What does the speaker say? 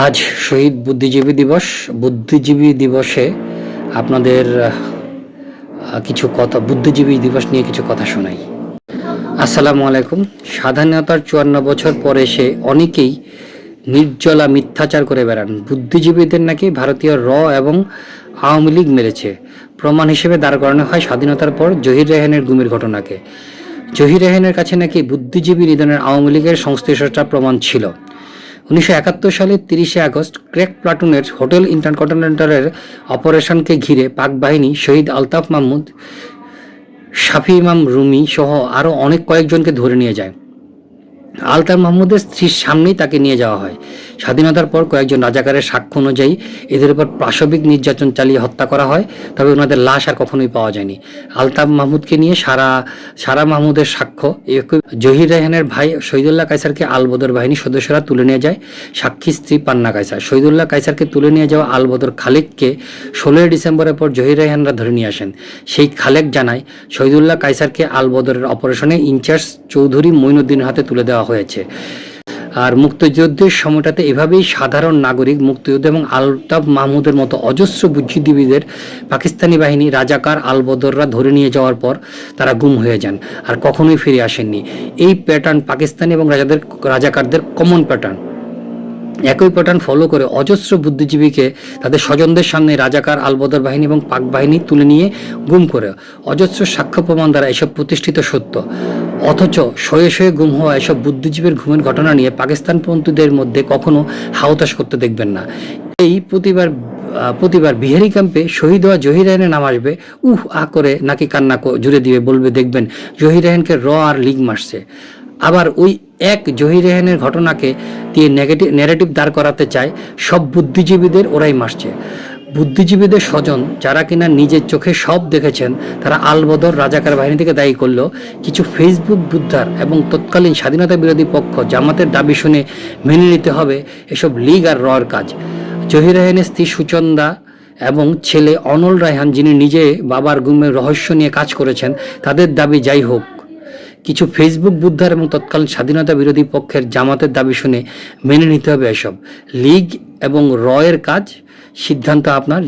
আজ শহীদ বুদ্ধিজীবী দিবস। বুদ্ধিজীবী দিবসে আপনাদের কিছু কথা, বুদ্ধিজীবী দিবস নিয়ে কিছু কথা শোনাই। আসসালামু আলাইকুম। স্বাধীনতার 54 বছর পরে এসে অনেকেই নির্জলা মিথ্যাচার করে বেড়ান। বুদ্ধিজীবীদের নাকি ভারতীয় এবং আওয়ামী লীগ মেরেছে। প্রমাণ হিসেবে দাঁড় করানো হয় স্বাধীনতার পর জহির রেহানের গুমের ঘটনাকে। জহির রেহানের কাছে নাকি বুদ্ধিজীবী নিধনের আওয়ামী লীগের সংশ্লিষ্টতার প্রমাণ ছিল। 1971 সালের 30 আগস্ট ক্র্যাক প্লাটুনের হোটেল ইন্টারকন্টিনেন্টালের অপারেশনকে ঘিরে পাক বাহিনী শহীদ আলতাফ মাহমুদ, শাফি ইমাম রুমি সহ আরও অনেক কয়েকজনকে ধরে নিয়ে যায়। আলতাফ মাহমুদের স্ত্রীর সামনেই তাকে নিয়ে যাওয়া হয়। স্বাধীনতার পর কয়েকজন রাজাকারের সাক্ষ্য অনুযায়ী এদের উপর পাশবিক নির্যাতন চালিয়ে হত্যা করা হয়, তবে ওনাদের লাশ আর কখনোই পাওয়া যায়নি। আলতাফ মাহমুদকে নিয়ে সারা মাহমুদের সাক্ষ্য। জহির রেহানের ভাই শহীদুল্লাহ কায়সারকে আলবদর বাহিনীর সদস্যরা তুলে নিয়ে যায়। সাক্ষী স্ত্রী পান্না কায়সার। শহীদুল্লাহ কায়সারকে তুলে নিয়ে যাওয়া আলবদর খালেককে 16 ডিসেম্বরের পর জহির রেহানরা ধরে নিয়ে আসেন। সেই খালেক জানায় শহীদুল্লাহ কায়সারকে আলবদরের অপারেশনে ইনচার্জ চৌধুরী মঈনুদ্দিনের হাতে তুলে দেওয়া হয়েছে। আর মুক্তিযুদ্ধের সময়টাতে এভাবেই সাধারণ নাগরিক, মুক্তিযুদ্ধ এবং আলতাফ মাহমুদের মতো অজস্র বুদ্ধিজীবীদের পাকিস্তানি বাহিনী রাজাকার আলবদররা ধরে নিয়ে যাওয়ার পর তারা গুম হয়ে যান আর কখনোই ফিরে আসেননি। এই প্যাটার্ন পাকিস্তানি এবং রাজাকারদের কমন প্যাটার্ন। একই প্যাটার্ন ফলো করে অজস্র বুদ্ধিজীবীকে তাদের স্বজনদের সামনে রাজাকার আলবদর বাহিনী এবং পাক বাহিনী তুলে নিয়ে গুম করে। অজস্র সাক্ষ্য প্রমাণ দ্বারা এসব প্রতিষ্ঠিত সত্য। অথচ শয়ে শয়ে গুম হওয়া এসব বুদ্ধিজীবীর ঘুমের ঘটনা নিয়ে পাকিস্তানপন্থীদের মধ্যে কখনো হাউতাশ করতে দেখবেন না। এই প্রতিবার বিহারি ক্যাম্পে শহীদ হওয়া জহির রেহানের নাম আসবে, করে নাকি কান্না জুড়ে দিবে, বলবে দেখবেন জহির রেহানকে আর লীগ মারছে। আবার ওই এক জহির রেহানের ঘটনাকে দিয়ে নেগেটিভ দাঁড় করাতে চায় সব বুদ্ধিজীবীদের ওরাই মারছে। বুদ্ধিজীবীদের স্বজন যারা কিনা নিজের চোখে সব দেখেছেন, তারা আলবদর রাজাকার বাহিনী থেকে দায়ী করলেও কিছু ফেসবুক বুদ্ধার এবং তৎকালীন স্বাধীনতা বিরোধী পক্ষ জামাতের দাবি শুনে মেনে নিতে হবে এসব লীগ আর এর কাজ। জহির রেহানের স্ত্রী সুচন্দা এবং ছেলে অনল রায়হান, যিনি নিজে বাবার গুমের রহস্য নিয়ে কাজ করেছেন, তাদের দাবি যাই হোক, কিছু ফেসবুক বুদ্ধার এবং তৎকালীন স্বাধীনতা বিরোধী পক্ষের জামাতের দাবি শুনে মেনে নিতে হবে এসব লীগ এবং এর কাজ। সিদ্ধান্ত আপনার।